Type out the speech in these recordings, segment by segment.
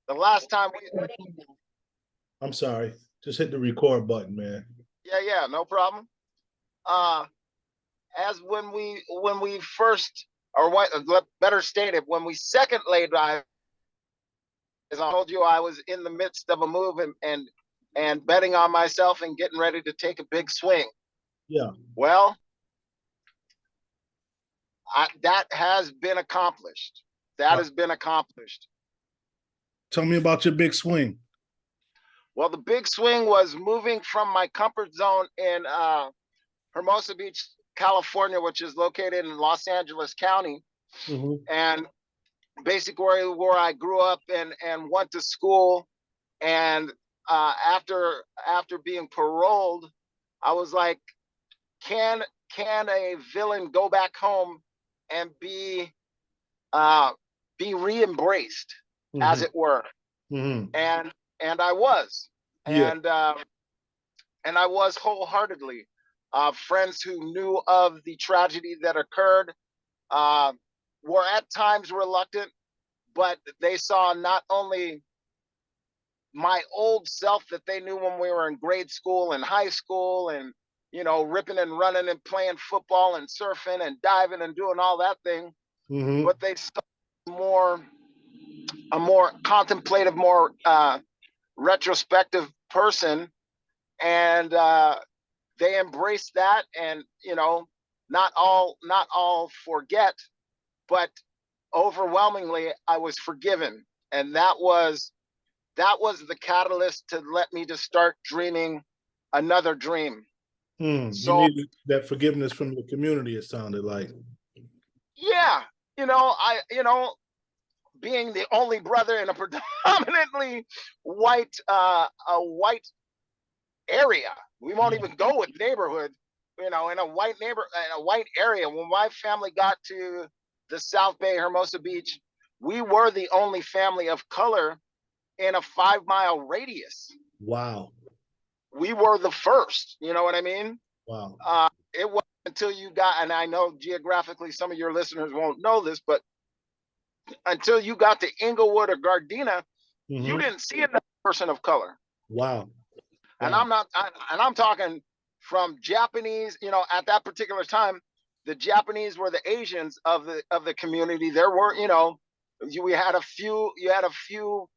The last time we, I'm sorry. Just hit the record button, man. yeah, no problem. Uh, as when we first, or what, better stated, when we second laid eyes, as I told you, I was in the midst of a move and betting on myself and getting ready to take a big swing. Yeah. Well, that has been accomplished. That has been accomplished. Tell me about your big swing. Well, the big swing was moving from my comfort zone in Hermosa Beach, California, which is located in Los Angeles County, and basically where I grew up and went to school. And after being paroled, I was like, can a villain go back home and be re-embraced, as it were? And I was, and I was wholeheartedly. Friends who knew of the tragedy that occurred were at times reluctant, but they saw not only my old self that they knew when we were in grade school and high school, and ripping and running and playing football and surfing and diving and doing all that thing, but they saw a more contemplative, more retrospective person, and they embraced that. And not all forget, but overwhelmingly I was forgiven, and that was the catalyst to let me to start dreaming another dream. So you needed that forgiveness from the community, it sounded like. Yeah, being the only brother in a predominantly white area, we won't even go with neighborhood, in a white area. When my family got to the South Bay, Hermosa Beach, we were the only family of color in a 5-mile radius. Wow. We were the first, you know what I mean? Wow. It wasn't until you got, and I know geographically some of your listeners won't know this, but until you got to Inglewood or Gardena, you didn't see another person of color. Wow. And I'm talking from Japanese, at that particular time, the Japanese were the Asians of the community. There were, you had a few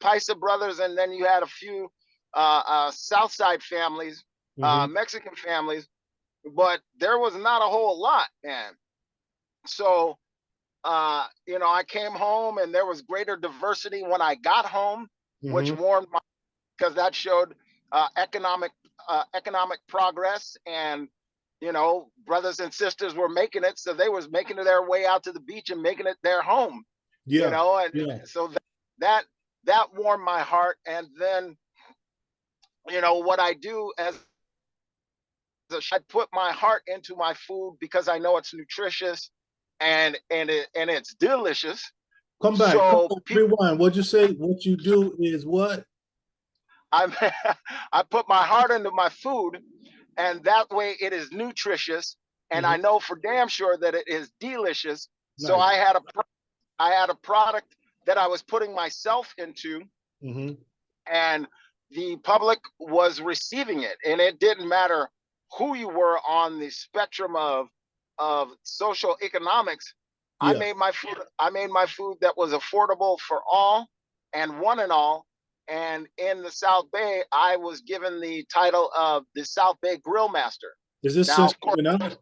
Paisa brothers, and then you had a few South Side families, Mexican families, but there was not a whole lot, man. So I came home, and there was greater diversity when I got home, which warmed my, because that showed economic progress, and brothers and sisters were making it, so they was making their way out to the beach and making it their home. So that warmed my heart. And then what I do as I put my heart into my food, because I know it's nutritious and it's delicious. Come back. Rewind. What'd you say? What you do is what? I put my heart into my food, and that way it is nutritious, and I know for damn sure that it is delicious. Nice. So I had a product that I was putting myself into, and the public was receiving it, and it didn't matter who you were on the spectrum of social economics. I made my food that was affordable for all and one and all. And in the South Bay, I was given the title of the South Bay Grill Master. Is this since coming out?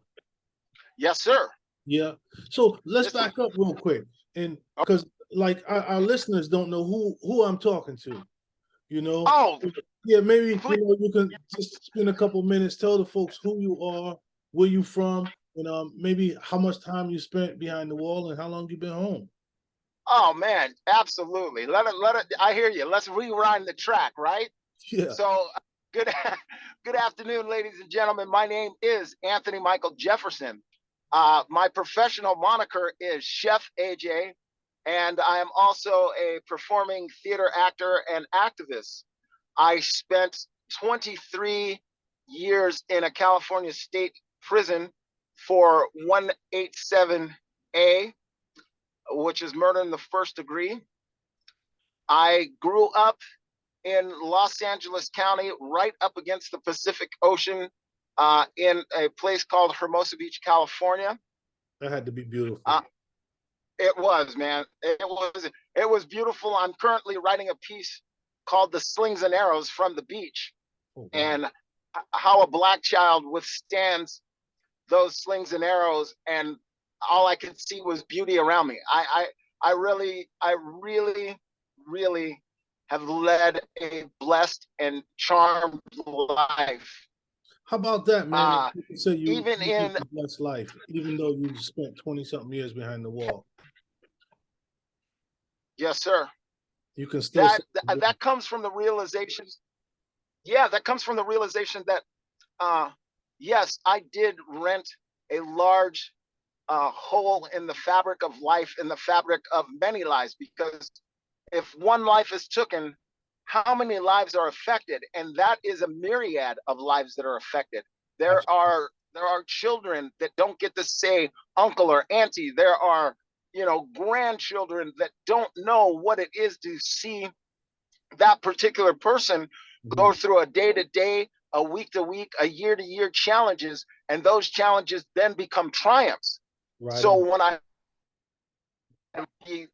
Yes, sir. Yeah. So let's back up real quick, and because like our listeners don't know who I'm talking to, Oh, yeah, maybe you can just spend a couple minutes, tell the folks who you are, where you from, and maybe how much time you spent behind the wall and how long you've been home. Oh man, absolutely. Let it. I hear you. Let's rewind the track, right? Yeah. So good afternoon, ladies and gentlemen. My name is Anthony Michael Jefferson. My professional moniker is Chef AJ, and I am also a performing theater actor and activist. I spent 23 years in a California state prison for 187A, which is murder in the first degree. I grew up in Los Angeles County, right up against the Pacific Ocean, in a place called Hermosa Beach, California. That had to be beautiful. It was, man. It was beautiful. I'm currently writing a piece called "The Slings and Arrows from the Beach," Oh, wow. and how a black child withstands those slings and arrows, and all I could see was beauty around me. I really, really have led a blessed and charmed life. How about that, man? You say you Even in a blessed life, even though you spent 20-something years behind the wall. Yes, sir. You can still that comes from the realization. Yeah, that comes from the realization that yes, I did rent a large hole in the fabric of life, in the fabric of many lives, because if one life is taken, how many lives are affected? And that is a myriad of lives that are affected. There are children that don't get to say uncle or auntie. There are, grandchildren that don't know what it is to see that particular person go through a day-to-day, a week-to-week, a year-to-year challenges, and those challenges then become triumphs. Right. So when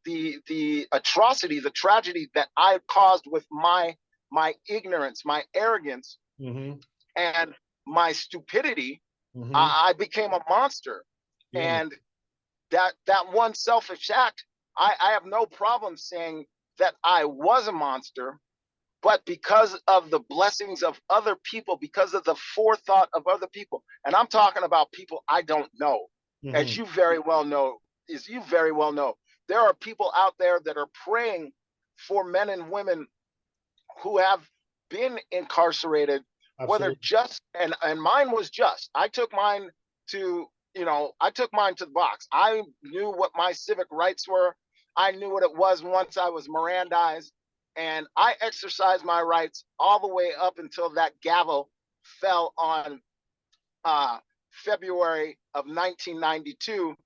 the atrocity, the tragedy that I caused with my ignorance, my arrogance, and my stupidity, I became a monster. Yeah. And that one selfish act, I have no problem saying that I was a monster, but because of the blessings of other people, because of the forethought of other people, and I'm talking about people I don't know, as you very well know, there are people out there that are praying for men and women who have been incarcerated. Absolutely. Whether just, and mine was just. I took mine to the box. I knew what my civic rights were. I knew what it was once I was Mirandized, and I exercised my rights all the way up until that gavel fell on February of 1992,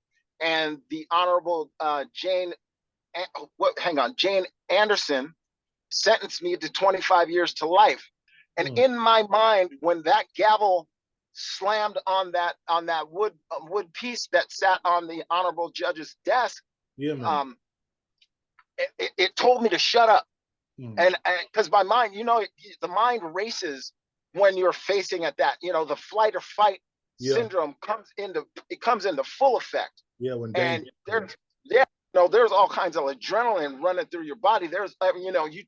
and the Honorable Jane Anderson sentenced me to 25 years to life. And in my mind, when that gavel slammed on that wood piece that sat on the honorable judge's desk, yeah, it told me to shut up. And because my mind, the mind races when you're facing at that, the flight or fight syndrome comes into full effect. Yeah, when there's all kinds of adrenaline running through your body. There's, you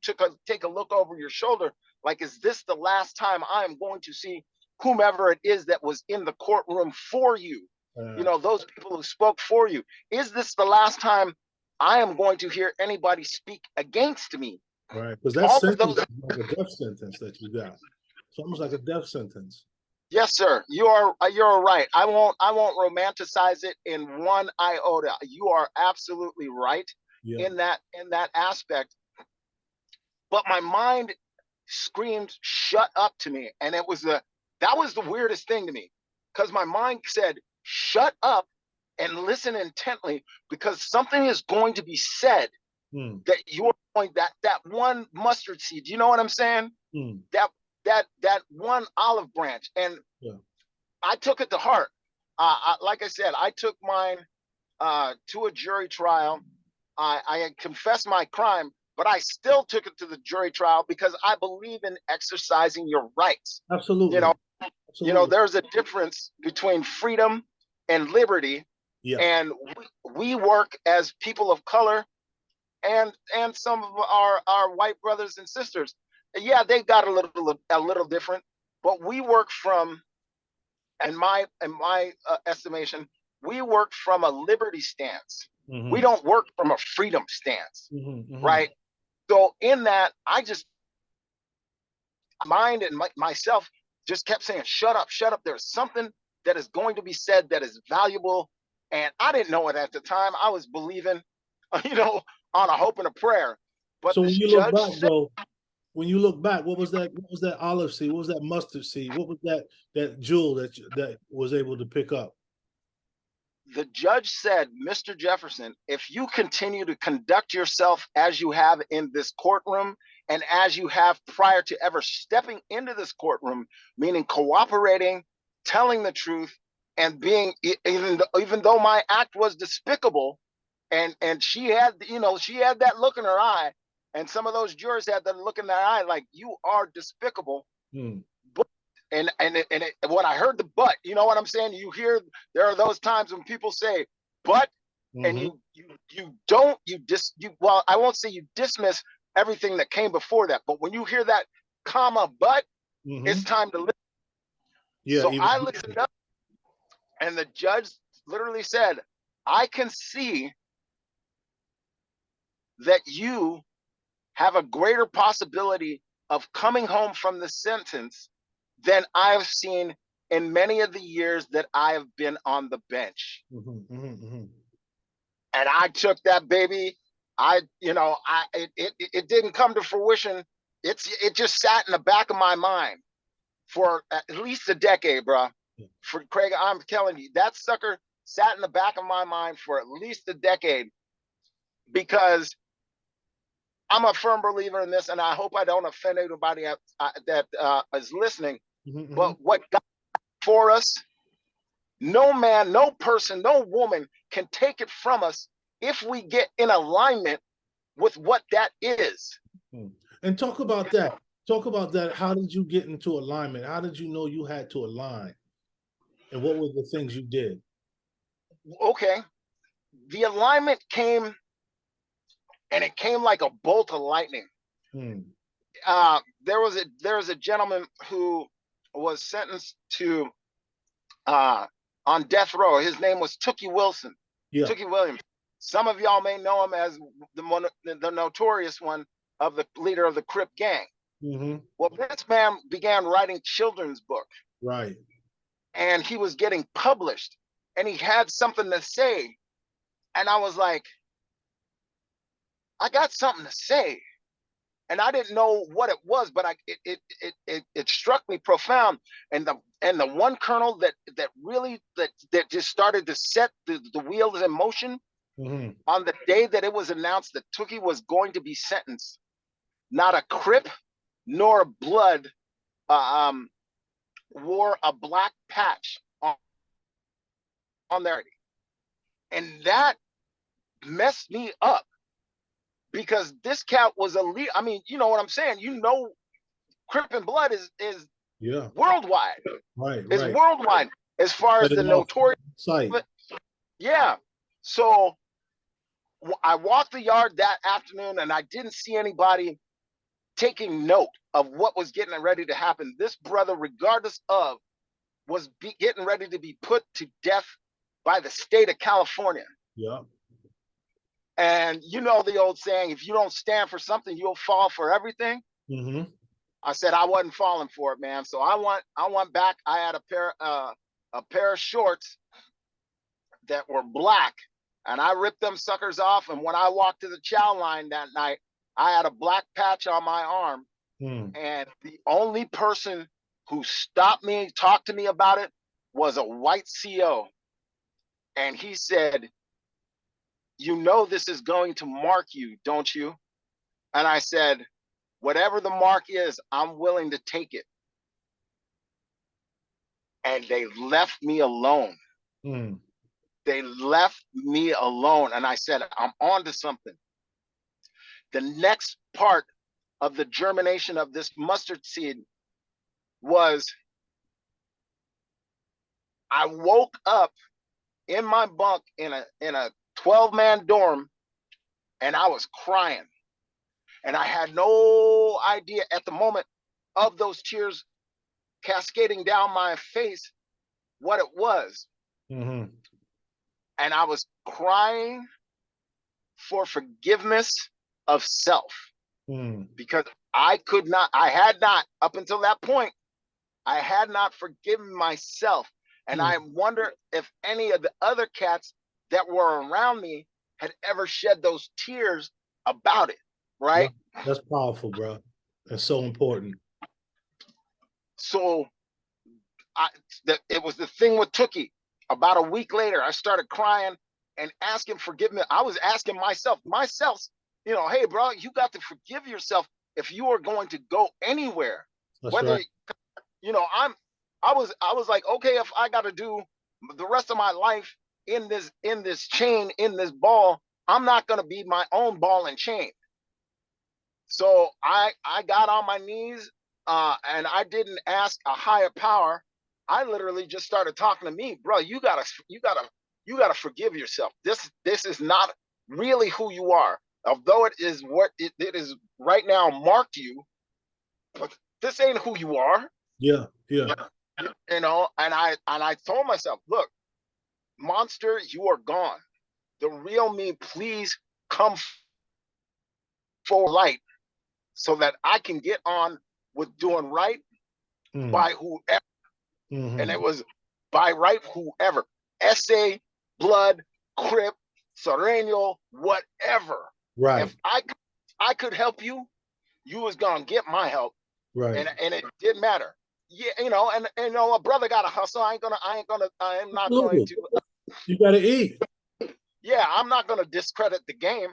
take a look over your shoulder, like, is this the last time I am going to see whomever it is that was in the courtroom for you? Those people who spoke for you. Is this the last time I am going to hear anybody speak against me? Right, because that's like a death sentence that you got. It's almost like a death sentence. Yes, sir. You're right. I won't romanticize it in one iota. You are absolutely right in that aspect. But my mind screamed, "Shut up" to me, and that was the weirdest thing to me, because my mind said, "Shut up and listen intently, because something is going to be said that you're going that one mustard seed." You know what I'm saying? That one olive branch, and I took it to heart. Like I said, I took mine to a jury trial. I had confessed my crime, but I still took it to the jury trial because I believe in exercising your rights. Absolutely. Absolutely. There's a difference between freedom and liberty. Yeah. And we work as people of color and some of our white brothers and sisters. Yeah, they got a little different, but we work from, in my estimation, we work from a liberty stance. We don't work from a freedom stance, right? So in that, I just mind and myself just kept saying, "Shut up, shut up." There's something that is going to be said that is valuable, and I didn't know it at the time. I was believing, on a hope and a prayer. But so when you look back, though. When you look back, what was that olive seed? What was that mustard seed? What was that jewel that was able to pick up? the judge said, Mr. Jefferson, if you continue to conduct yourself as you have in this courtroom and as you have prior to ever stepping into this courtroom, meaning cooperating, telling the truth, and being, even though my act was despicable, and she had, she had that look in her eye, and some of those jurors had that look in their eye, like, you are despicable. But, and when I heard the but, you know what I'm saying? You hear, there are those times when people say but, and well, I won't say you dismiss everything that came before that, but when you hear that comma but, it's time to listen. Yeah. So I listened up, and the judge literally said, I can see that you have a greater possibility of coming home from the sentence than I've seen in many of the years that I have been on the bench. And I took that baby. It didn't come to fruition. It just sat in the back of my mind for at least a decade, bro. For Craig, I'm telling you, that sucker sat in the back of my mind for at least a decade, because I'm a firm believer in this, and I hope I don't offend anybody that is listening. But what God for us, no man, no person, no woman can take it from us if we get in alignment with what that is. And talk about that. Talk about that. How did you get into alignment? How did you know you had to align? And what were the things you did? Okay. The alignment came, and it came like a bolt of lightning. There was a gentleman who was sentenced to on death row. His name was Tookie Wilson. Yeah. Tookie Williams. Some of y'all may know him as the notorious one of the leader of the Crip gang. Well, this man began writing children's book. Right. And he was getting published, and he had something to say. And I was like, I got something to say. And I didn't know what it was, but it struck me profound. And the one kernel that really just started to set the wheels in motion on the day that it was announced that Tookie was going to be sentenced, not a Crip nor a Blood wore a black patch on their, and that messed me up, because this cat was elite. I mean, you know what I'm saying? Crip and Blood is worldwide. Right. It's worldwide as far as the notorious site. Yeah. So I walked the yard that afternoon, and I didn't see anybody taking note of what was getting ready to happen. This brother, regardless of, was getting ready to be put to death by the state of California. Yeah. And you know the old saying, if you don't stand for something, you'll fall for everything. I said I wasn't falling for it, man. So I went back. I had a pair of shorts that were black, and I ripped them suckers off. And when I walked to the chow line that night, I had a black patch on my arm. And the only person who stopped me, talked to me about it, was a white CO. And he said, you know this is going to mark you, don't you? And I said, whatever the mark is, I'm willing to take it. And they left me alone. They left me alone. And I said, I'm on to something. The next part of the germination of this mustard seed was, I woke up in my bunk in a 12-man dorm, and I was crying. And I had no idea at the moment of those tears cascading down my face what it was. And I was crying for forgiveness of self, because I had not, up until that point, I had not forgiven myself. And I wonder if any of the other cats that were around me had ever shed those tears about it, right? That's powerful, bro. That's so important. So it was the thing with Tookie. About a week later, I started crying and asking forgiveness. I was asking myself, hey, bro, you got to forgive yourself if you are going to go anywhere. That's Whether, right. I was like, okay, if I got to do the rest of my life in this chain, in this ball, I'm not going to be my own ball and chain. So I got on my knees, and I didn't ask a higher power. I literally just started talking to me, bro. You gotta forgive yourself. This is not really who you are. Although it is what it is right now marked you, but this ain't who you are. Yeah, yeah. And I told myself, look, monster, you are gone. The real me, please come for light so that I can get on with doing right by whoever. And it was by right whoever. Essay, blood, crip, Sereno, whatever. Right. If I could help you, you was gonna get my help. Right. And it didn't matter. Yeah, and a brother gotta hustle. I'm not going to You gotta eat. yeah, I'm not gonna discredit the game.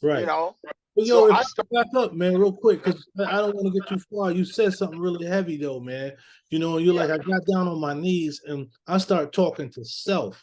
Right. But So yo, if I back up, man, real quick, because I don't want to get too far. You said something really heavy though, man. You're yeah. like, I got down on my knees and I start talking to self.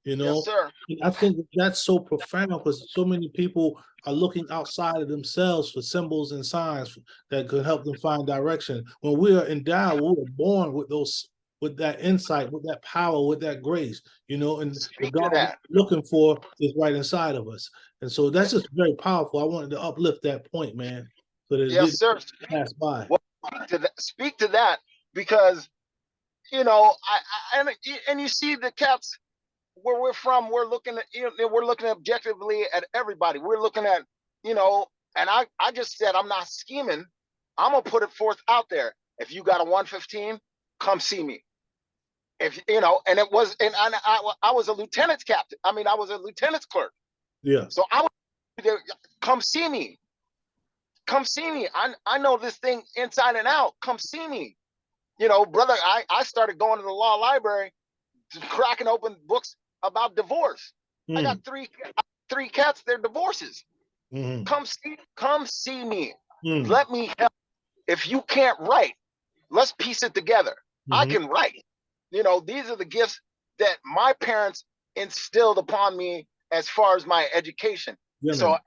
Yes, sir. I think that's so profound because so many people are looking outside of themselves for symbols and signs that could help them find direction. When we are endowed, we were born with that insight, with that power, with that grace, and the God we're looking for is right inside of us. And so that's just very powerful. I wanted to uplift that point, man, so that it yes, sir. pass by. Well, speak to that because and you see the cats where we're from. We're looking objectively at everybody. We're looking at and I just said I'm not scheming. I'm gonna put it forth out there. If you got a 115, come see me. If and it was, and I was a lieutenant's captain. I mean, I was a lieutenant's clerk. Yeah. So I was come see me. Come see me. I know this thing inside and out. Come see me. Brother, I started going to the law library, cracking open books about divorce. I got three cats, they're divorces. Come see me. Let me help. If you can't write, let's piece it together. I can write. These are the gifts that my parents instilled upon me as far as my education. Yeah, so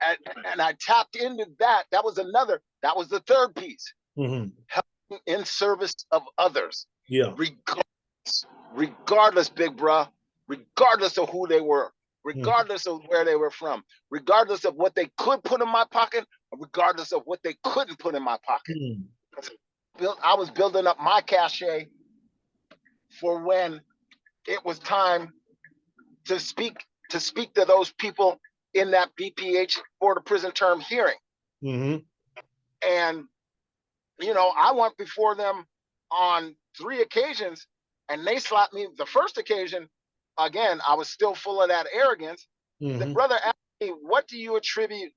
and I tapped into that. That was the third piece. Helping in service of others. Yeah. Regardless, big bruh, regardless of who they were, regardless of where they were from, regardless of what they could put in my pocket, regardless of what they couldn't put in my pocket. I was building up my cachet for when it was time to speak to those people in that BPH Board of Prison Term hearing. And I went before them on 3 occasions, and they slapped me. The first occasion, again, I was still full of that arrogance. The brother asked me, "What do you attribute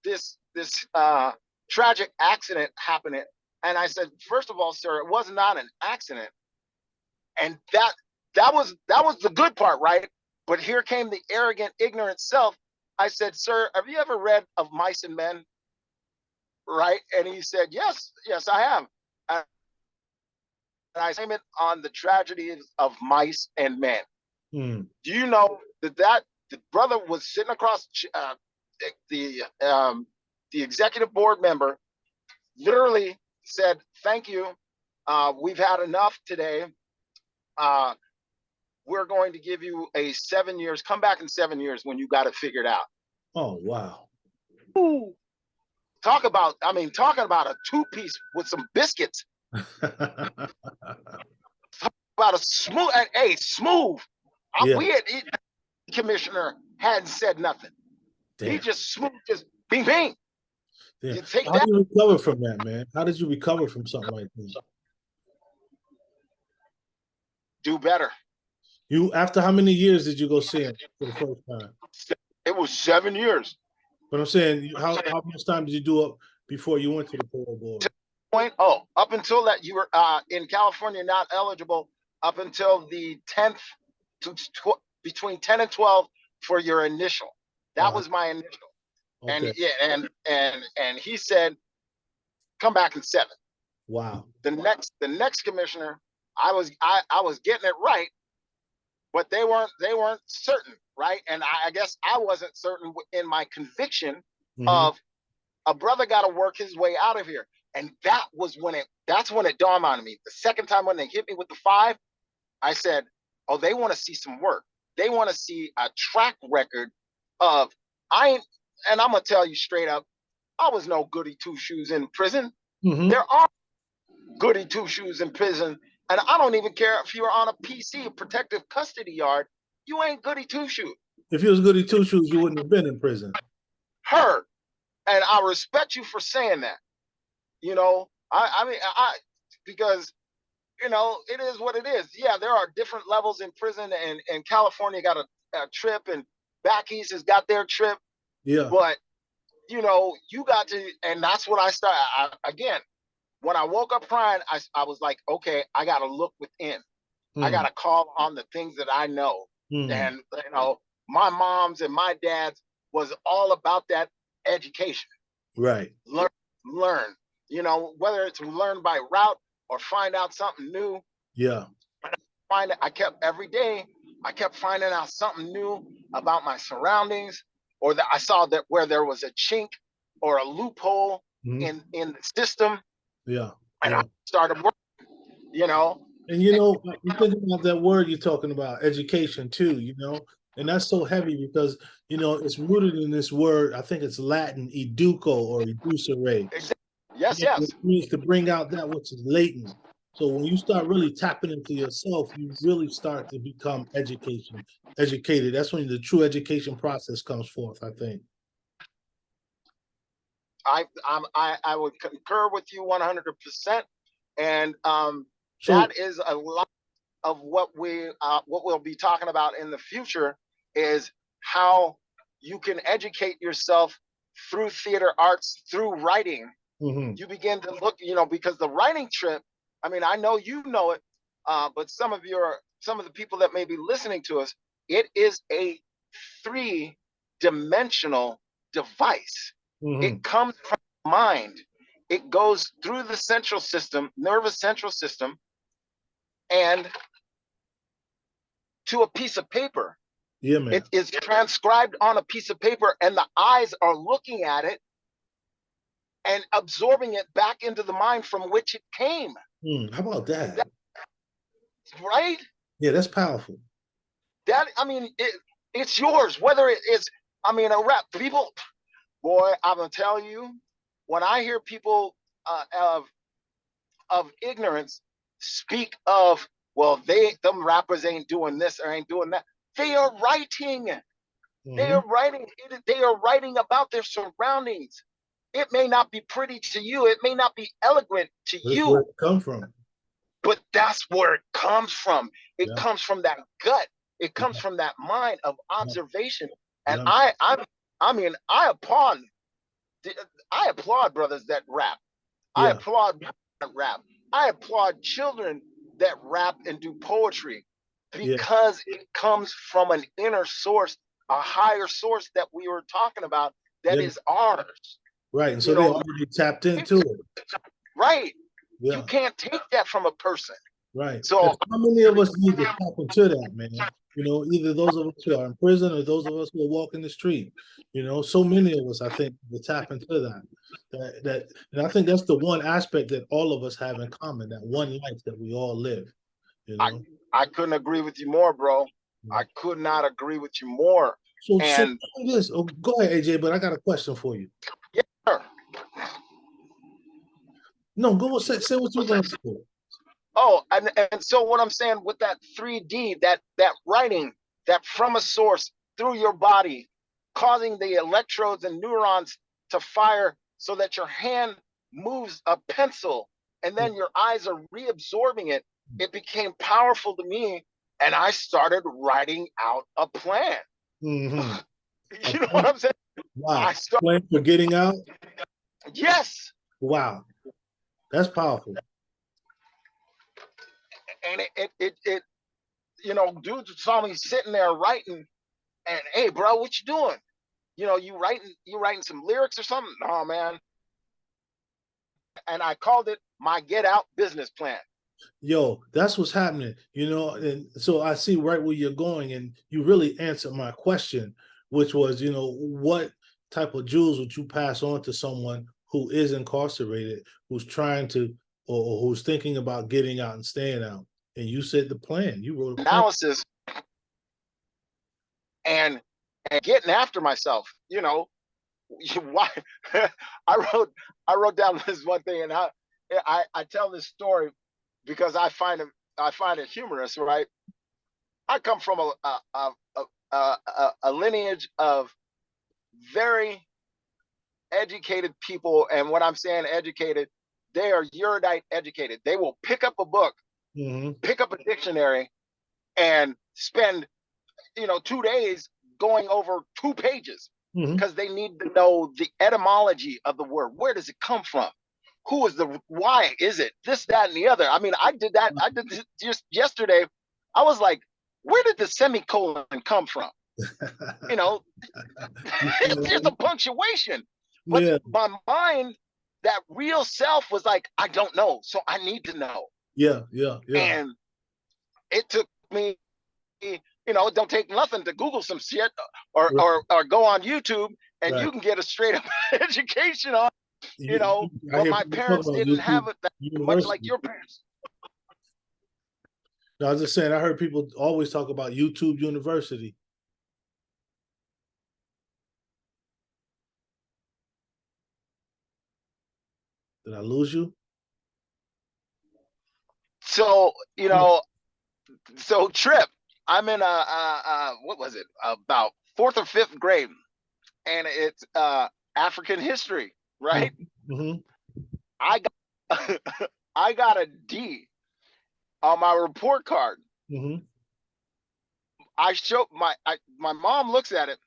this tragic accident happening?" And I said, "First of all, sir, it was not an accident." And that was the good part, right? But here came the arrogant, ignorant self. I said, "Sir, have you ever read Of Mice and Men?" Right? And he said, yes, I have. And I blame it on the tragedies of mice and men. Do you know that the brother was sitting across the executive board member, literally said, "Thank you. We've had enough today. We're going to give you a 7 years. Come back in 7 years when you got it figured out." Oh, wow. Ooh. Talking about a 2-piece with some biscuits. Talk about a smooth. Yeah. Commissioner hadn't said nothing. Damn. He just smooth, just bing bing. You take How did you recover from that, man? How did you recover from something like that? Do better. You, after how many years did you go see him for the first time? It was 7 years. But I'm saying, how much time did you do up before you went to the parole board? Up until that, you were in California not eligible up until the 10th between 10 and 12 for your initial. That was my initial. And okay. yeah, and he said, come back in 7. Wow. The next commissioner, I was getting it right, but they weren't certain, right? And I guess I wasn't certain in my conviction of a brother got to work his way out of here. And that's when it dawned on me. The second time when they hit me with the 5, I said, oh, they want to see some work. They want to see a track record of and I'm gonna tell you straight up, I was no goody two shoes in prison. There are goody two shoes in prison, and I don't even care if you're on a PC, a protective custody yard. You ain't goody two shoes. If you was goody two shoes, you wouldn't have been in prison. Heard, and I respect you for saying that. You know, I mean, because you know, it is what it is. Yeah, there are different levels in prison, and California got a trip, and back east has got their trip. Yeah. But you know, you got to, and that's what I started. Again, when I woke up crying, I was like, okay, I got to look within. I got to call on the things that I know. And you know, my mom's and my dad's was all about that education. Right. Learn. You know, whether it's learn by route or find out something new. Yeah. I kept every day, I kept finding out something new about my surroundings, or that I saw that where there was a chink or a loophole in the system. Yeah. And I started working, you know. And you know, you think about that word you're talking about, education too, you know, and that's so heavy because, you know, it's rooted in this word, I think it's Latin, educo or educere. Yes, It yes. means to bring out that which is latent. So when you start really tapping into yourself, you really start to become educated. That's when the true education process comes forth, I think. I would concur with you 100%. And that is a lot of what we'll be talking about in the future, is how you can educate yourself through theater arts, through writing. You begin to look, you know, because the writing trip, I mean, I know you know it, but some of the people that may be listening to us, it is a 3-dimensional device. It comes from the mind. It goes through the nervous central system, and to a piece of paper. Yeah, man. It is transcribed on a piece of paper, and the eyes are looking at it and absorbing it back into the mind from which it came. How about that? Right? Yeah, that's powerful. That, I mean, it's yours. Whether it is, I mean, a rap. People, boy, I'm gonna tell you, when I hear people of ignorance speak of, well, them rappers ain't doing this or ain't doing that. They are writing. They are writing. They are writing about their surroundings. It may not be pretty to you. It may not be eloquent to you. Where it come from? But that's where it comes from. It comes from that gut. It comes from that mind of observation. And I mean, I applaud brothers that rap. I applaud that rap. I applaud children that rap and do poetry, because it comes from an inner source, a higher source that we were talking about, that is ours. Right. And so they already tapped into it. Right. Yeah. You can't take that from a person. Right. So how many of us need to tap into that, man? You know, either those of us who are in prison or those of us who are walking the street. You know, so many of us, I think, will tap into that. And I think that's the one aspect that all of us have in common, that one life that we all live. You know? I couldn't agree with you more, bro. I could not agree with you more. So this. Oh, go ahead, AJ, but I got a question for you. Yeah, sure. No, go say what you're going to say. Oh, and so what I'm saying with that 3D, that writing, that from a source through your body, causing the electrodes and neurons to fire so that your hand moves a pencil, and then your eyes are reabsorbing it. It became powerful to me, and I started writing out a plan. You know what I'm saying? Wow. Plan for getting out? Yes. Wow. That's powerful. And it dude saw me sitting there writing, and hey, bro, what you doing? You writing some lyrics or something? Oh man. And I called it my get out business plan. Yo, that's what's happening, and so I see right where you're going, and you really answered my question, which was, what type of jewels would you pass on to someone who is incarcerated, who's trying to, or who's thinking about getting out and staying out? And you said the plan. You wrote a plan. Analysis and getting after myself. Why I wrote down this one thing, and I tell this story because I find it humorous, right? I come from a lineage of very educated people, and when I'm saying educated, they are erudite educated. They will pick up a book, pick up a dictionary, and spend 2 days going over 2 pages because they need to know the etymology of the word. Where does it come from? Who is why is it this, that, and the other? I mean, I did that. I did this just yesterday. I was like, where did the semicolon come from? It's just a punctuation. But my mind, that real self was like, I don't know, so I need to know. Yeah. And it took me, it don't take nothing to Google some shit or go on YouTube, and you can get a straight up education on, but my parents didn't have it that much like your parents. No, I was just saying, I heard people always talk about YouTube University. Did I lose you? So, so Trip, I'm in what was it, about 4th or 5th grade, and it's African history, right? I got a D on my report card. I show my mom looks at it.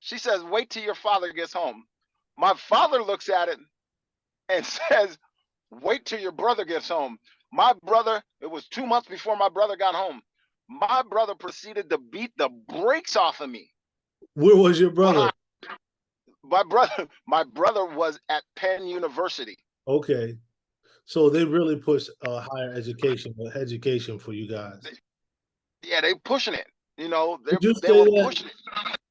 She says, "Wait till your father gets home." My father looks at it and says, "Wait till your brother gets home." My brother, it was 2 months before my brother got home. My brother proceeded to beat the brakes off of me. Where was your brother? My brother was at Penn University. Okay. So they really push higher education for you guys. Yeah, they pushing it. They were pushing it.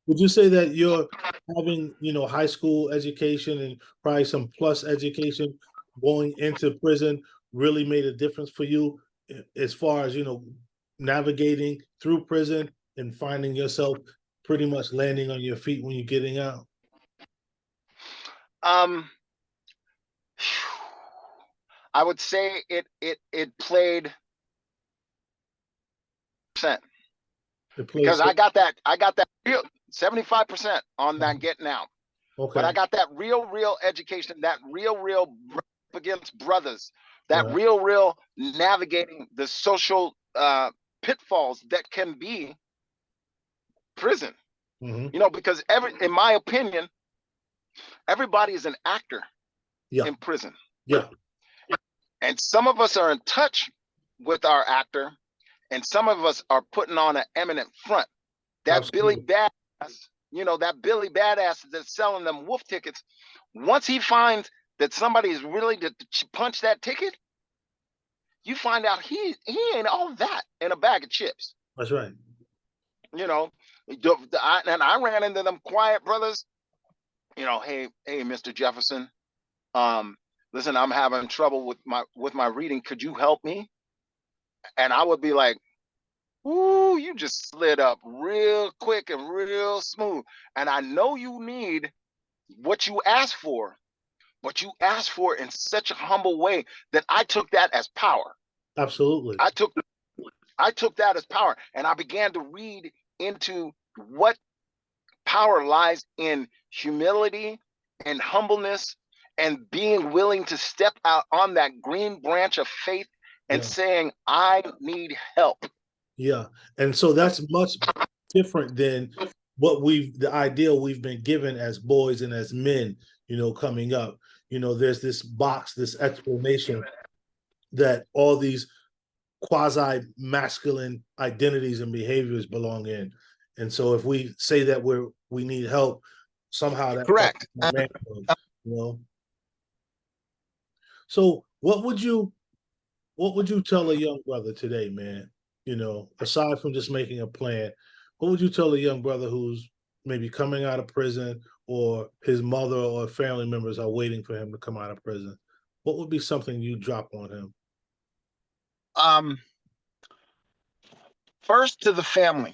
Would you say that you're having, high school education and probably some plus education going into prison really made a difference for you as far as, navigating through prison and finding yourself pretty much landing on your feet when you're getting out? I would say it played percent, because I got that real 75% on that getting out. Okay. But I got that real education, that real against brothers, that real navigating the social pitfalls that can be prison. Because in my opinion, everybody is an actor in prison. Yeah. And some of us are in touch with our actor, and some of us are putting on an eminent front. That Absolutely. That Billy Badass that's selling them wolf tickets, once he finds that somebody is willing to punch that ticket, you find out he ain't all that in a bag of chips. That's right. And I ran into them quiet brothers. Hey, Mr. Jefferson, listen, I'm having trouble with my reading. Could you help me? And I would be like, ooh, you just slid up real quick and real smooth. And I know you need what you asked for, but you asked for it in such a humble way that I took that as power. Absolutely. I took that as power, and I began to read into what power lies in humility and humbleness and being willing to step out on that green branch of faith and saying, I need help. Yeah. And so that's much different than the ideal we've been given as boys and as men, coming up. There's this box, this explanation that all these quasi-masculine identities and behaviors belong in. And so if we say that we need help, somehow that Correct. manhood, you know. So what would you tell a young brother today, man? You know, aside from just making a plan, what would you tell a young brother who's maybe coming out of prison, or his mother or family members are waiting for him to come out of prison? What would be something you drop on him? First, to the family,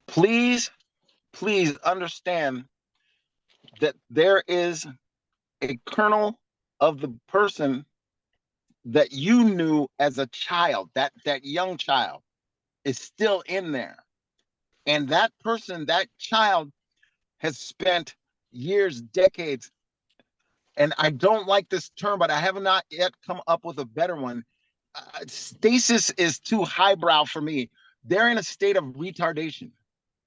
please understand that there is a kernel of the person that you knew as a child, that young child, is still in there. And that person, that child, has spent years, decades, and I don't like this term, but I have not yet come up with a better one. Stasis is too highbrow for me. They're in a state of retardation,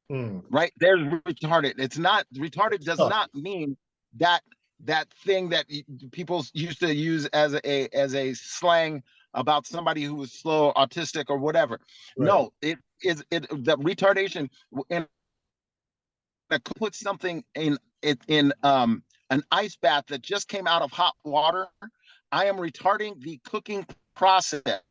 right? They're retarded. It's not, retarded does not mean that thing that people used to use as a slang about somebody who was slow, autistic, or whatever. Right. No, it is the retardation. And put something in an ice bath that just came out of hot water. I am retarding the cooking process.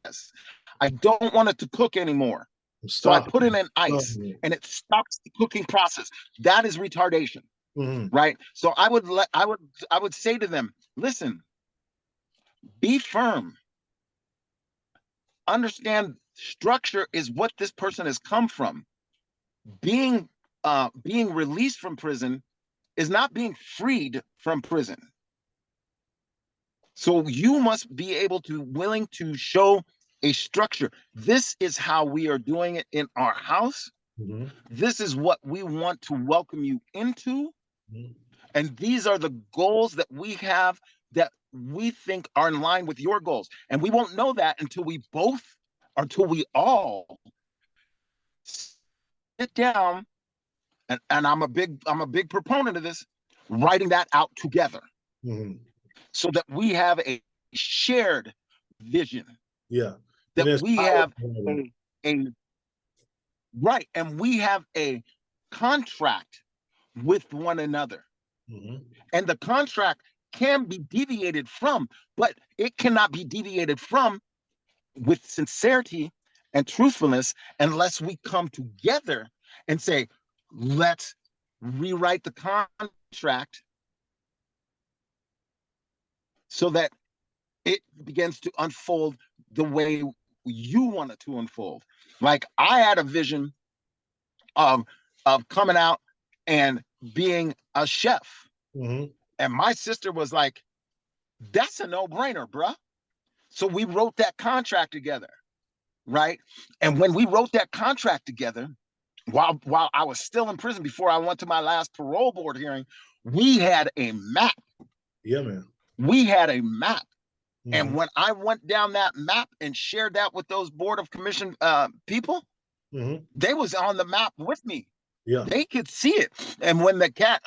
I don't want it to cook anymore. So I put it in ice and it stops the cooking process. That is retardation. Right? So I would say to them, listen, be firm. Understand structure is what this person has come from. Being released from prison is not being freed from prison. So you must be able to willing to show a structure. This is how we are doing it in our house. This is what we want to welcome you into. And these are the goals that we have that we think are in line with your goals. And we won't know that until we all sit down. And I'm a big proponent of this, writing that out together. So that we have a shared vision. Yeah. That we have right, and we have a contract with one another. And the contract can be deviated from, but it cannot be deviated from with sincerity and truthfulness unless we come together and say, let's rewrite the contract so that it begins to unfold the way you want it to unfold. Like I had a vision of coming out and being a chef. And my sister was like, that's a no-brainer, bruh. So we wrote that contract together, right? And when we wrote that contract together, while I was still in prison before I went to my last parole board hearing, we had a map. Yeah, man. We had a map. And when I went down that map and shared that with those board of commission people, they was on the map with me. Yeah, they could see it. And when the cat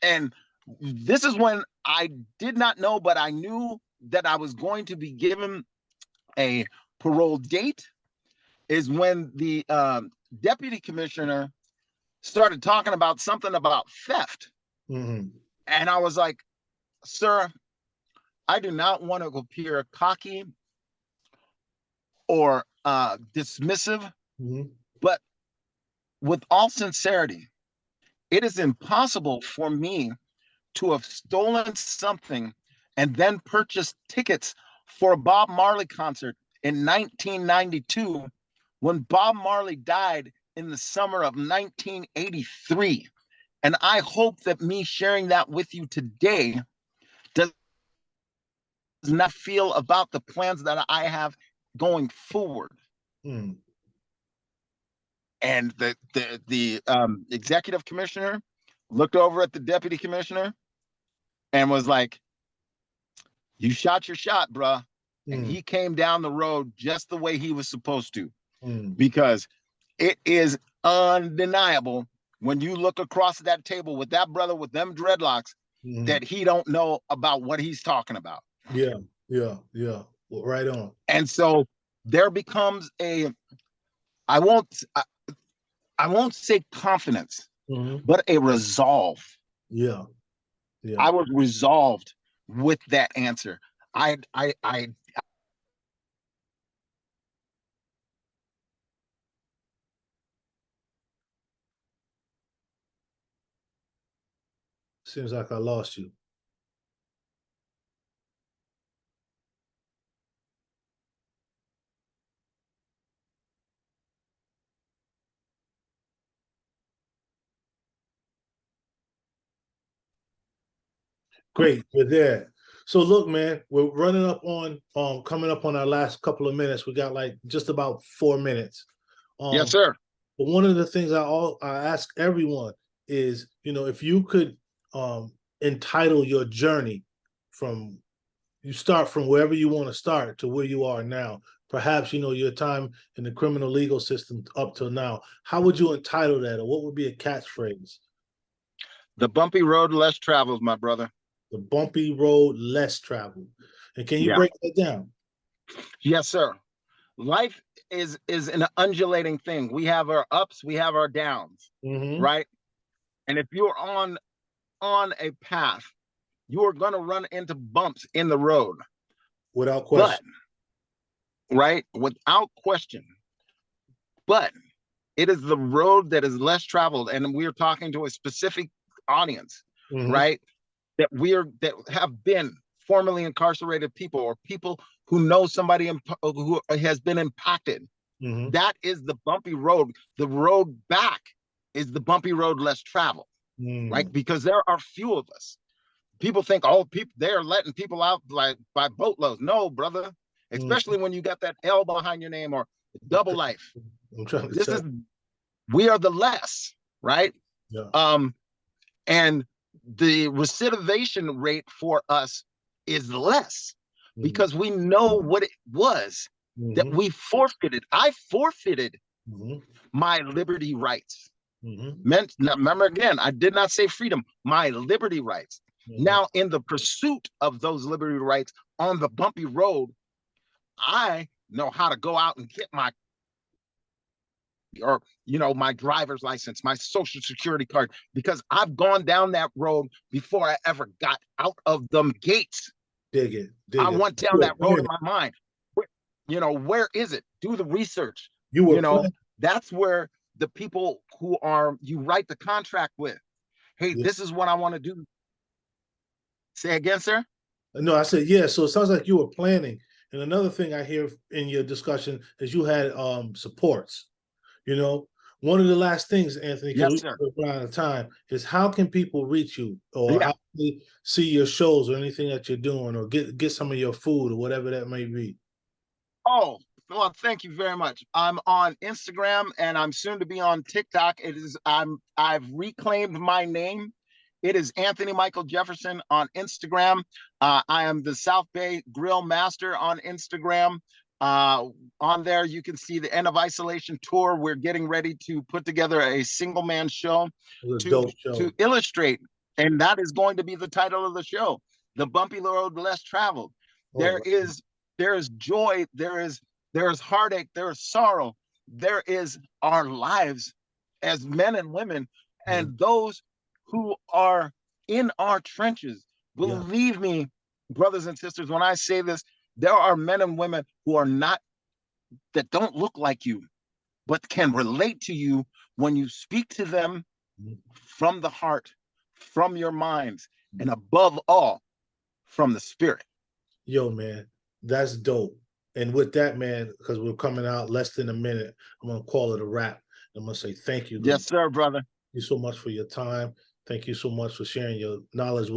and this is when I did not know, but I knew that I was going to be given a parole date, is when the deputy commissioner started talking about something about theft. And I was like, sir, I do not want to appear cocky or dismissive, but with all sincerity, it is impossible for me to have stolen something and then purchased tickets for a Bob Marley concert in 1992 when Bob Marley died in the summer of 1983. And I hope that me sharing that with you today does not feel about the plans that I have going forward. And the executive commissioner looked over at the deputy commissioner and was like, you shot your shot, bruh. And he came down the road just the way he was supposed to, because it is undeniable when you look across that table with that brother with them dreadlocks that he don't know about what he's talking about. Yeah. Right on. And so there becomes a, I won't say confidence, but a resolve. Yeah. Yeah. I was resolved with that answer. I Seems like I lost you. Great, you're there. So look, man, we're running up on coming up on our last couple of minutes. We got like just about 4 minutes. Yes, sir. But one of the things I ask everyone is, if you could entitle your journey from, you start from wherever you want to start to where you are now, perhaps your time in the criminal legal system up till now, how would you entitle that, or what would be a catchphrase? The bumpy road less traveled, my brother. The bumpy road less traveled. And can you break that down? Yes, sir. Life is an undulating thing. We have our ups, we have our downs, right? And if you're on a path, you are going to run into bumps in the road, without question. But, right? Without question. But it is the road that is less traveled, and we're talking to a specific audience, right? That have been formerly incarcerated people, or people who know somebody who has been impacted. That is the bumpy road. The road back is the bumpy road less traveled, right? Because there are few of us. People think, oh, they're letting people out like by boatloads. No, brother. Especially when you got that L behind your name, or double life. We are the less, right? Yeah. And the recidivation rate for us is less because we know what it was that we forfeited. I forfeited my liberty rights. Remember, again, I did not say freedom, my liberty rights. Now, in the pursuit of those liberty rights on the bumpy road, I know how to go out and get my driver's license, my social security card, because I've gone down that road before I ever got out of them gates. Dig it. I went down that road in my mind. Where is it? Do the research. That's where the people who you write the contract with. Hey, this is what I want to do. Say again, sir? No, I said, yeah. So it sounds like you were planning. And another thing I hear in your discussion is you had supports. One of the last things, Anthony, because we're out of time, is how can people reach you, or how can they see your shows or anything that you're doing, or get some of your food or whatever that may be? Oh, well, thank you very much. I'm on Instagram, and I'm soon to be on TikTok. I've reclaimed my name. It is Anthony Michael Jefferson on Instagram. I am the South Bay Grill Master on Instagram. On there, you can see the End of Isolation tour. We're getting ready to put together a single man show to illustrate, and that is going to be the title of the show, The Bumpy Road Less Traveled. There is joy, there is heartache, there is sorrow, there is our lives as men and women, and those who are in our trenches. Believe me, brothers and sisters, when I say this, there are men and women that don't look like you, but can relate to you when you speak to them from the heart, from your minds, and above all, from the spirit. Yo, man, that's dope. And with that, man, because we're coming out less than a minute, I'm going to call it a wrap. I'm going to say thank you. Yes, sir, brother. Thank you so much for your time. Thank you so much for sharing your knowledge